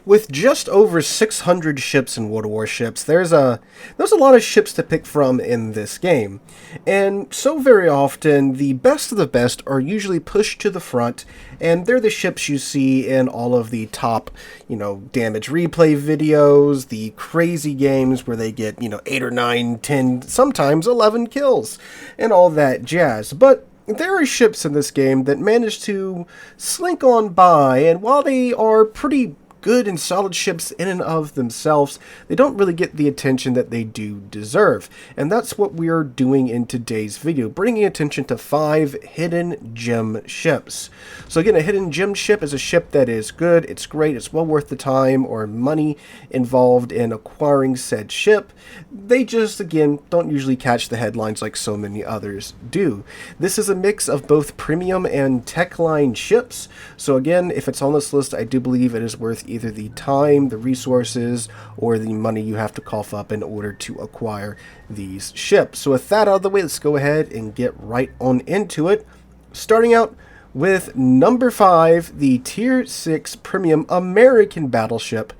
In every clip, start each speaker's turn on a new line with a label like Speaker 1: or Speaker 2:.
Speaker 1: With just over 600 ships in World of Warships, there's a lot of ships to pick from in this game. And so very often, the best of the best are usually pushed to the front, and they're the ships you see in all of the top, damage replay videos, the crazy games where they get, 8 or 9, 10, sometimes 11 kills, and all that jazz. But there are ships in this game that manage to slink on by, and while they are pretty good and solid ships in and of themselves, they don't really get the attention that they do deserve. And that's what we are doing in today's video, bringing attention to 5 hidden gem ships. So again, a hidden gem ship is a ship that is good, it's great, it's well worth the time or money involved in acquiring said ship. They just, again, don't usually catch the headlines like so many others do. This is a mix of both premium and tech line ships. So again, if it's on this list, I do believe it is worth either the time, the resources, or the money you have to cough up in order to acquire these ships. So with that out of the way, let's go ahead and get right on into it. Starting out with number 5, the Tier 6 Premium American Battleship,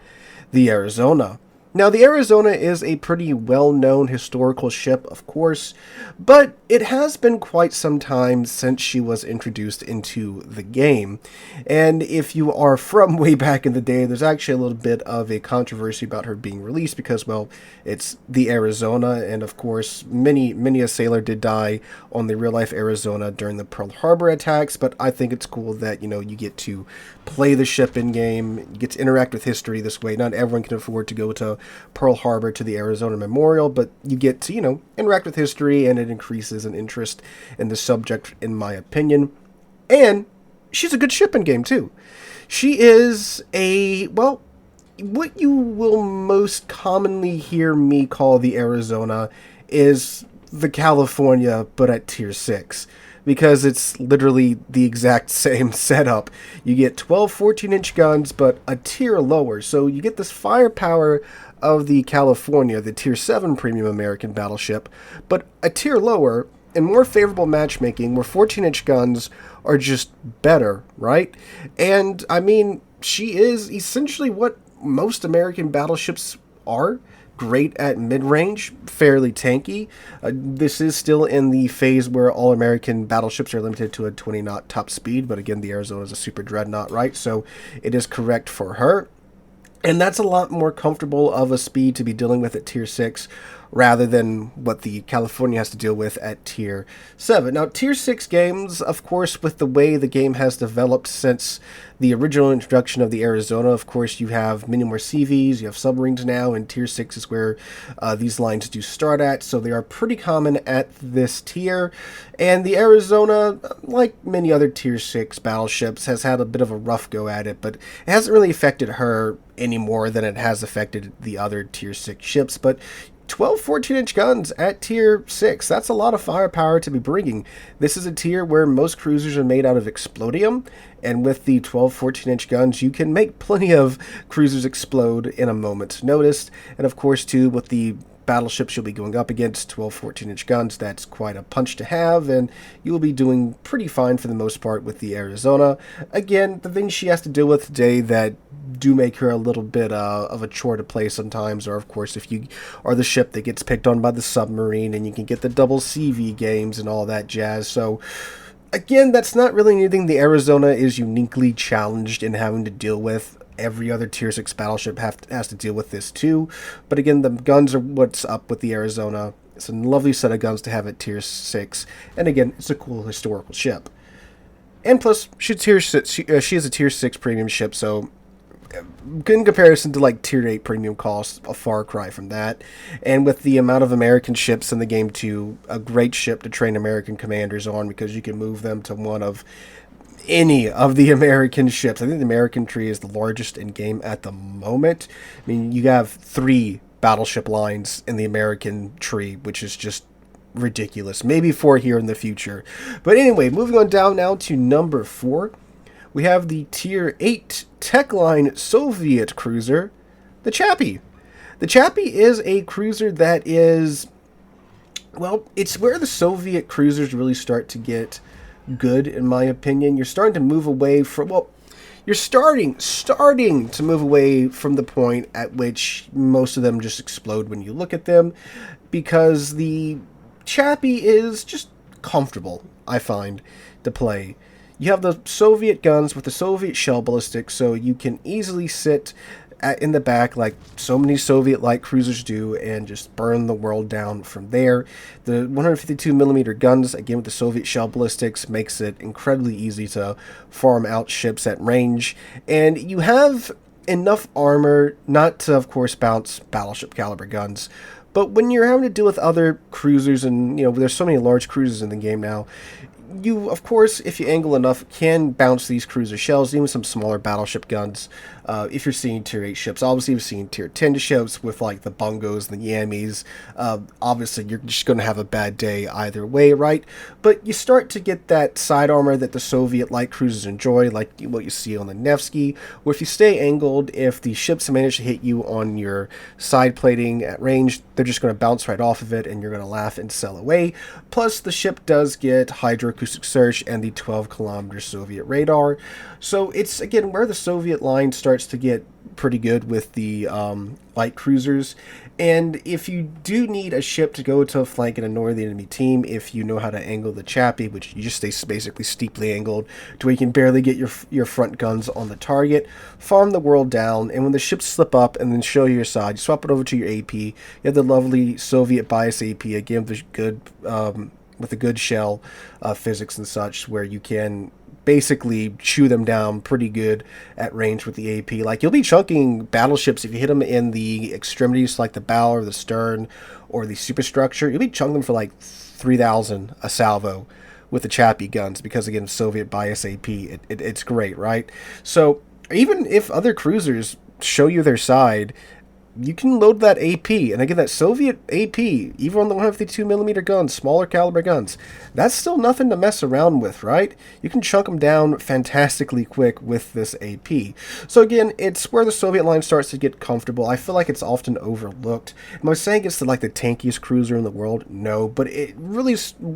Speaker 1: the Arizona. Now, the Arizona is a pretty well-known historical ship, of course, but it has been quite some time since she was introduced into the game. And if you are from way back in the day, there's actually a little bit of a controversy about her being released because, well, it's the Arizona, and of course, many a sailor did die on the real-life Arizona during the Pearl Harbor attacks, but I think it's cool that, you get to play the ship in-game, you get to interact with history this way. Not everyone can afford to go to Pearl Harbor to the Arizona Memorial, but you get to, interact with history, and it increases an interest in the subject, in my opinion. And she's a good ship in game, too. She is what you will most commonly hear me call the Arizona is the California, but at Tier 6. Because it's literally the exact same setup. You get 12 14-inch guns, but a tier lower. So you get this firepower of the California, the Tier 7 Premium American Battleship, but a tier lower and more favorable matchmaking where 14-inch guns are just better, right? And, I mean, she is essentially what most American battleships are. Great at mid-range, fairly tanky. This is still in the phase where all American battleships are limited to a 20-knot top speed, but again, the Arizona is a super dreadnought, right? So it is correct for her. And that's a lot more comfortable of a speed to be dealing with at Tier 6 rather than what the California has to deal with at Tier 7. Now, Tier 6 games, of course, with the way the game has developed since the original introduction of the Arizona, of course, you have many more CVs, you have submarines now, and Tier 6 is where these lines do start at, so they are pretty common at this tier. And the Arizona, like many other Tier 6 battleships, has had a bit of a rough go at it, but it hasn't really affected her any more than it has affected the other Tier 6 ships. But 12 14-inch guns at Tier 6, that's a lot of firepower to be bringing. This is a tier where most cruisers are made out of explodium, and with the 12 14-inch guns, you can make plenty of cruisers explode in a moment's notice. And of course, too, with the battleships you'll be going up against, 12 14-inch guns, that's quite a punch to have, and you'll be doing pretty fine for the most part with the Arizona. Again, the things she has to deal with today that do make her a little bit of a chore to play sometimes are, of course, if you are the ship that gets picked on by the submarine, and you can get the double CV games and all that jazz. So again, that's not really anything the Arizona is uniquely challenged in having to deal with. Every other Tier 6 battleship has to deal with this too. But again, the guns are what's up with the Arizona. It's a lovely set of guns to have at Tier 6. And again, it's a cool historical ship. And plus, she is a Tier 6 premium ship, so in comparison to like Tier 8 premium costs, a far cry from that. And with the amount of American ships in the game too, a great ship to train American commanders on, because you can move them to one of any of the American ships. I think the American tree is the largest in game at the moment. I mean, you have 3 battleship lines in the American tree, which is just ridiculous. Maybe 4 here in the future. But anyway, moving on down now to number 4. We have the Tier 8 tech line Soviet cruiser, the Chapy. The Chapy is a cruiser that is, well, it's where the Soviet cruisers really start to get good, in my opinion. You're starting to move away from, well, you're starting to move away from the point at which most of them just explode when you look at them, because the Chappy is just comfortable, I find, to play. You have the Soviet guns with the Soviet shell ballistics, so you can easily sit in the back like so many Soviet light cruisers do and just burn the world down from there. The 152mm guns, again with the Soviet shell ballistics, makes it incredibly easy to farm out ships at range, and you have enough armor not to, of course, bounce battleship caliber guns. But when you're having to deal with other cruisers, and there's so many large cruisers in the game now, you, of course, if you angle enough, can bounce these cruiser shells, even some smaller battleship guns. If you're seeing tier 8 ships, obviously you're seeing tier 10 ships with like the Bungos and the Yammies. Obviously you're just going to have a bad day either way, right? But you start to get that side armor that the Soviet light cruisers enjoy, like what you see on the Nevsky, where if you stay angled, if the ships manage to hit you on your side plating at range, they're just going to bounce right off of it and you're going to laugh and sail away. Plus the ship does get hydroacoustic search and the 12-kilometer Soviet radar. So it's, again, where the Soviet line starts to get pretty good with the light cruisers. And if you do need a ship to go to flank and annoy the enemy team, if you know how to angle the Chappy, which you just stay basically steeply angled to where you can barely get your front guns on the target, farm the world down, and when the ships slip up and then show you your side, you swap it over to your AP. You have the lovely Soviet bias AP, again with a good shell physics and such, where you can basically chew them down pretty good at range with the AP. Like, you'll be chunking battleships if you hit them in the extremities, like the bow or the stern or the superstructure. You'll be chunking them for like 3,000 a salvo with the Chappy guns, because again, Soviet bias AP, it's great, right? So even if other cruisers show you their side, you can load that AP, and again, that Soviet AP, even on the 152mm guns, smaller caliber guns, that's still nothing to mess around with, right? You can chunk them down fantastically quick with this AP. So again, it's where the Soviet line starts to get comfortable. I feel like it's often overlooked. Am I saying it's the tankiest cruiser in the world? No, but it really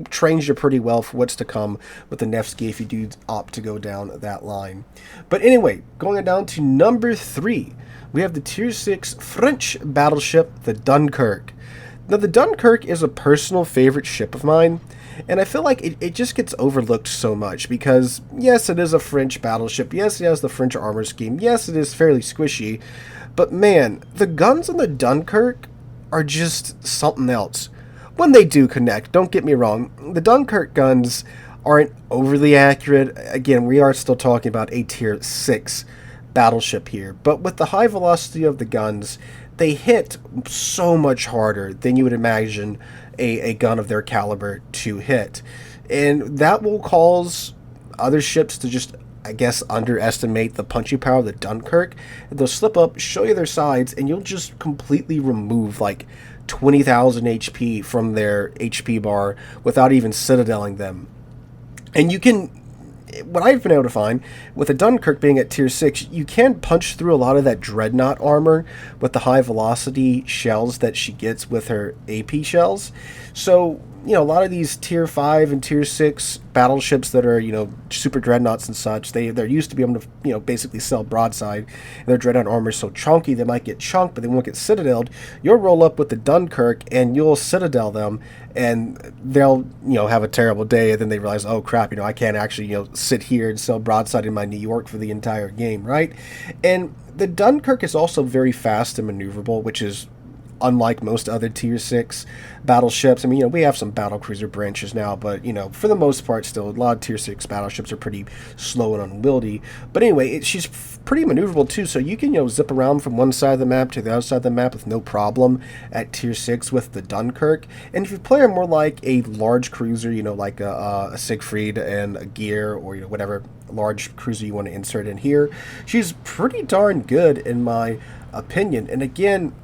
Speaker 1: trains you pretty well for what's to come with the Nevsky if you do opt to go down that line. But anyway, going down to number 3. We have the Tier 6 French battleship, the Dunkerque. Now, the Dunkerque is a personal favorite ship of mine, and I feel like it just gets overlooked so much because, yes, it is a French battleship, yes, it has the French armor scheme, yes, it is fairly squishy, but man, the guns on the Dunkerque are just something else. When they do connect, don't get me wrong, the Dunkerque guns aren't overly accurate. Again, we are still talking about a Tier 6 battleship here, but with the high velocity of the guns, they hit so much harder than you would imagine a gun of their caliber to hit, and that will cause other ships to just, I guess, underestimate the punching power of the Dunkerque. They'll slip up, show you their sides, and you'll just completely remove like 20,000 HP from their HP bar without even citadeling them. And you can, what I've been able to find, with the Dunkerque being at Tier 6, you can punch through a lot of that Dreadnought armor with the high velocity shells that she gets with her AP shells. So, a lot of these Tier 5 and Tier 6 battleships that are, super Dreadnoughts and such, they're used to be able to, basically sell broadside. And their Dreadnought armor is so chunky, they might get chunked, but they won't get citadeled. You'll roll up with the Dunkerque, and you'll citadel them, and they'll, have a terrible day, and then they realize, oh crap, I can't actually, sit here and sell broadside in my New York for the entire game, right? And the Dunkerque is also very fast and maneuverable, which is unlike most other Tier 6 battleships. I mean, we have some battlecruiser branches now, but, for the most part, still, a lot of Tier 6 battleships are pretty slow and unwieldy. But anyway, she's pretty maneuverable, too, so you can, zip around from one side of the map to the other side of the map with no problem at Tier 6 with the Dunkerque. And if you play her more like a large cruiser, like a Siegfried and a Gear, or, whatever large cruiser you want to insert in here, she's pretty darn good, in my opinion. And again,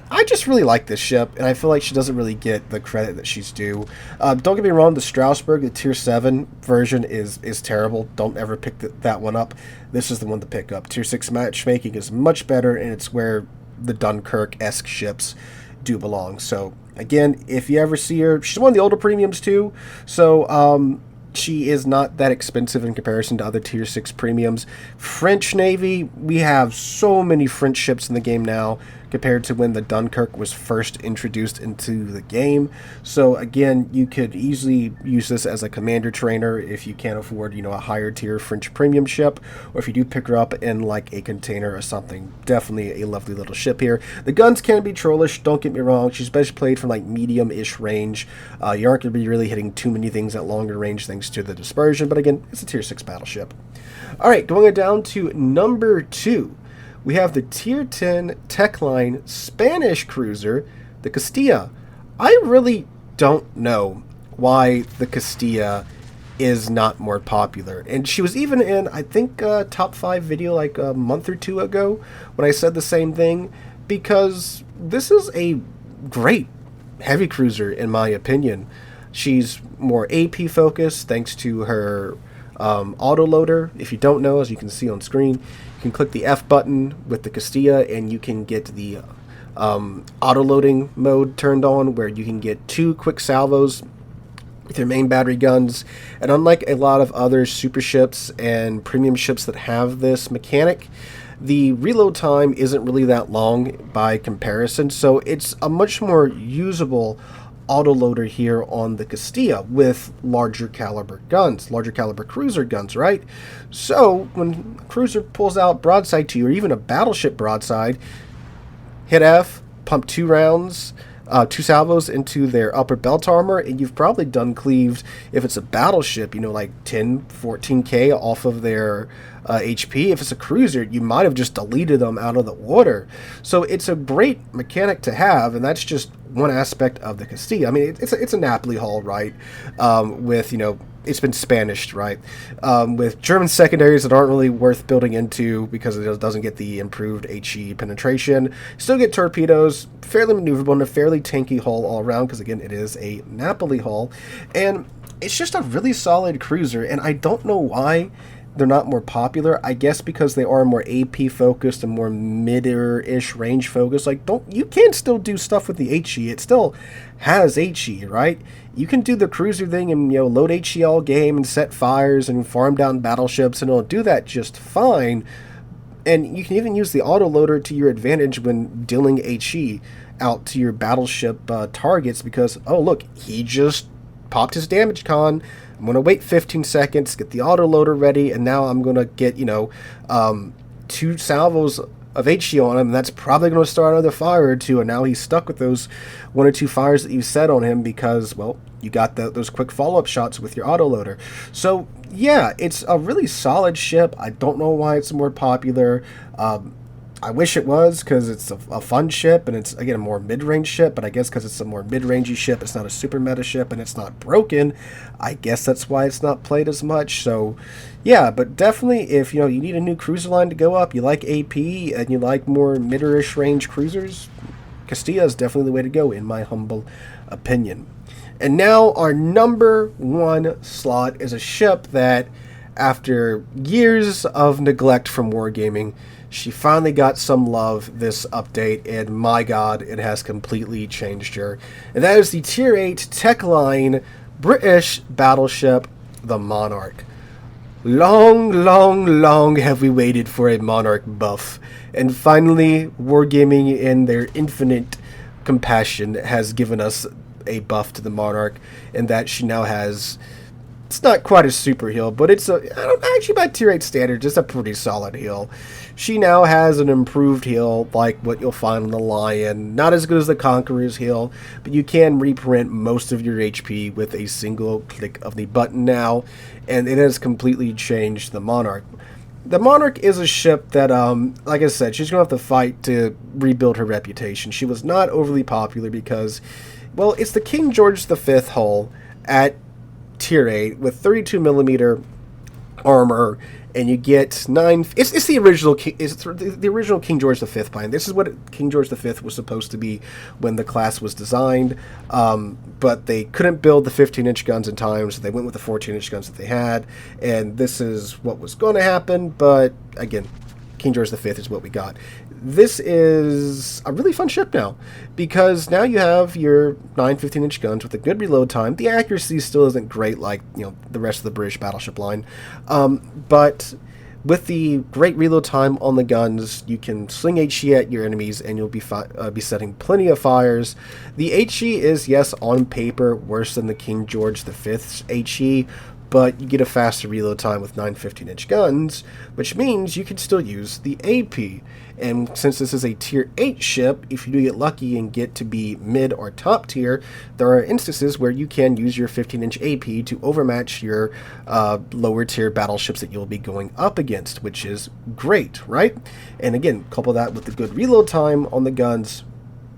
Speaker 1: I just really like this ship, and I feel like she doesn't really get the credit that she's due. Don't get me wrong, the Strasbourg, the Tier 7 version is terrible. Don't ever pick that one up. This is the one to pick up. Tier 6 matchmaking is much better, and it's where the Dunkerque-esque ships do belong. So, again, if you ever see her, she's one of the older premiums too. So, she is not that expensive in comparison to other tier 6 premiums. French Navy, we have so many French ships in the game now compared to when the Dunkerque was first introduced into the game. So again, you could easily use this as a commander trainer if you can't afford, a higher tier French premium ship, or if you do pick her up in like a container or something. Definitely a lovely little ship here. The guns can be trollish, don't get me wrong. She's best played from like medium-ish range. You aren't going to be really hitting too many things at longer range thanks to the dispersion, but again, it's a tier 6 battleship. Alright, going down to number 2. We have the Tier 10 Techline Spanish cruiser, the Castilla. I really don't know why the Castilla is not more popular. And she was even in, I think, a top 5 video like a month or two ago when I said the same thing, because this is a great heavy cruiser in my opinion. She's more AP focused thanks to her autoloader. If you don't know, as you can see on screen, you can click the F button with the Castilla and you can get the autoloading mode turned on, where you can get 2 quick salvos with your main battery guns. And unlike a lot of other super ships and premium ships that have this mechanic, the reload time isn't really that long by comparison, so it's a much more usable autoloader here on the Castilla with larger caliber guns, larger caliber cruiser guns, right? So when a cruiser pulls out broadside to you, or even a battleship broadside, hit F, pump 2 rounds, 2 salvos into their upper belt armor, and you've probably done cleaved, if it's a battleship, like 10, 14k off of their HP. If it's a cruiser, you might have just deleted them out of the water. So it's a great mechanic to have, and that's just one aspect of the Castilla. I mean, it's a Napoli hull, right? With, it's been Spanished, right? With German secondaries that aren't really worth building into because it doesn't get the improved HE penetration. Still get torpedoes, fairly maneuverable, and a fairly tanky hull all around because, again, it is a Napoli hull. And it's just a really solid cruiser, and I don't know why they're not more popular. I guess because they are more AP focused and more mid-ish range focused. Like, you can still do stuff with the HE. It still has HE, right? You can do the cruiser thing and, load HE all game and set fires and farm down battleships, and it'll do that just fine. And you can even use the autoloader to your advantage when dealing HE out to your battleship targets because, oh, look, he just popped his damage con. I'm going to wait 15 seconds, get the autoloader ready, and now I'm going to get, 2 salvos of HE on him, and that's probably going to start another fire or 2, and now he's stuck with those 1 or 2 fires that you set on him because, well, you got those quick follow-up shots with your autoloader. So, yeah, it's a really solid ship. I don't know why it's more popular. I wish it was, because it's a fun ship, and it's, again, a more mid-range ship, but I guess because it's a more mid-rangey ship, it's not a super meta ship, and it's not broken, I guess that's why it's not played as much. So, yeah, but definitely, if, you need a new cruiser line to go up, you like AP, and you like more mid-ish range cruisers, Castilla is definitely the way to go, in my humble opinion. And now, our number 1 slot is a ship that, after years of neglect from Wargaming, she finally got some love this update, and my god, it has completely changed her. And that is the Tier 8 Techline British battleship, the Monarch. Long have we waited for a Monarch buff, and finally, Wargaming, in their infinite compassion, has given us a buff to the Monarch, and that she now has... It's not quite a super heal, but it's actually by Tier 8 standards, it's a pretty solid heal. She now has an improved heal, like what you'll find on the Lion. Not as good as the Conqueror's heal, but you can reprint most of your HP with a single click of the button now, and it has completely changed the Monarch. The Monarch is a ship that, like I said, she's going to have to fight to rebuild her reputation. She was not overly popular because, well, it's the King George V hull at Tier 8 with 32mm armor, and you get 9... It's the original the original King George V bind. This is what King George V was supposed to be when the class was designed, but they couldn't build the 15-inch guns in time, so they went with the 14-inch guns that they had, and this is what was going to happen, but again, King George V is what we got. this is a really fun ship now, because now you have your 9 15-inch guns with a good reload time. The accuracy still isn't great like, the rest of the British battleship line, but with the great reload time on the guns, you can sling HE at your enemies and you'll be setting plenty of fires. The HE is, yes, on paper worse than the King George V's HE, but you get a faster reload time with 9 15-inch guns, which means you can still use the AP. And since this is a tier 8 ship, if you do get lucky and get to be mid or top tier, there are instances where you can use your 15-inch AP to overmatch your lower tier battleships that you'll be going up against, which is great, right? And again, couple that with the good reload time on the guns.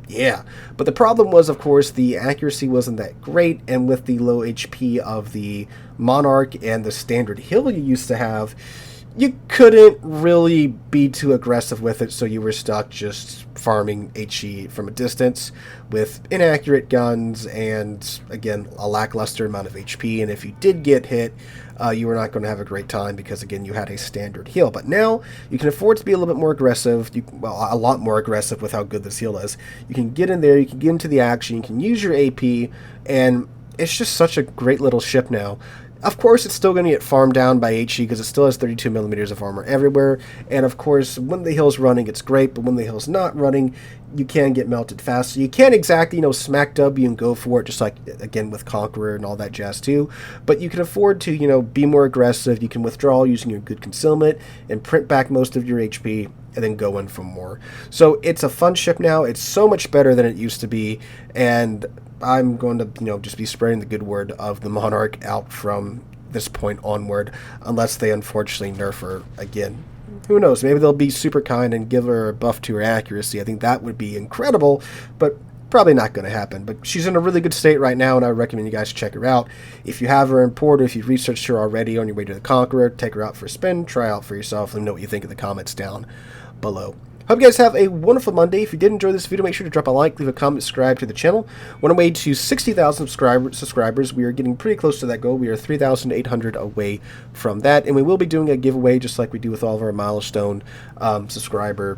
Speaker 1: Yeah, but the problem was, of course, the accuracy wasn't that great, and with the low HP of the Monarch and the standard hill you used to have, you couldn't really be too aggressive with it, so you were stuck just farming HE from a distance with inaccurate guns and, again, a lackluster amount of HP, and if you did get hit, you were not going to have a great time because, again, you had a standard heal. But now you can afford to be a little bit more aggressive, well, a lot more aggressive with how good this heal is. You can get in there, you can get into the action, you can use your AP, and it's just such a great little ship now. Of course, it's still going to get farmed down by HE because it still has 32 millimeters of armor everywhere. And of course, when the hill's running, it's great. But when the hill's not running, you can get melted fast. So you can't exactly, smack W and go for it, just like, again, with Conqueror and all that jazz too. But you can afford to, be more aggressive. You can withdraw using your good concealment and print back most of your HP and then go in for more. So it's a fun ship now. It's so much better than it used to be. And I'm going to, just be spreading the good word of the Monarch out from this point onward, unless they unfortunately nerf her again. Who knows? Maybe they'll be super kind and give her a buff to her accuracy. I think that would be incredible, but probably not going to happen. But she's in a really good state right now, and I recommend you guys check her out. If you have her in port, or if you've researched her already on your way to the Conqueror, take her out for a spin, try out for yourself, and let me know what you think in the comments down below. Hope you guys have a wonderful Monday. If you did enjoy this video, make sure to drop a like, leave a comment, subscribe to the channel. We're on our way to 60,000 subscribers. We are getting pretty close to that goal. We are 3,800 away from that. And we will be doing a giveaway just like we do with all of our milestone subscriber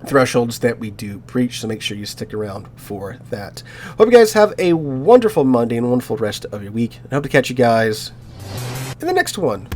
Speaker 1: thresholds that we do preach. So make sure you stick around for that. Hope you guys have a wonderful Monday and a wonderful rest of your week. And I hope to catch you guys in the next one.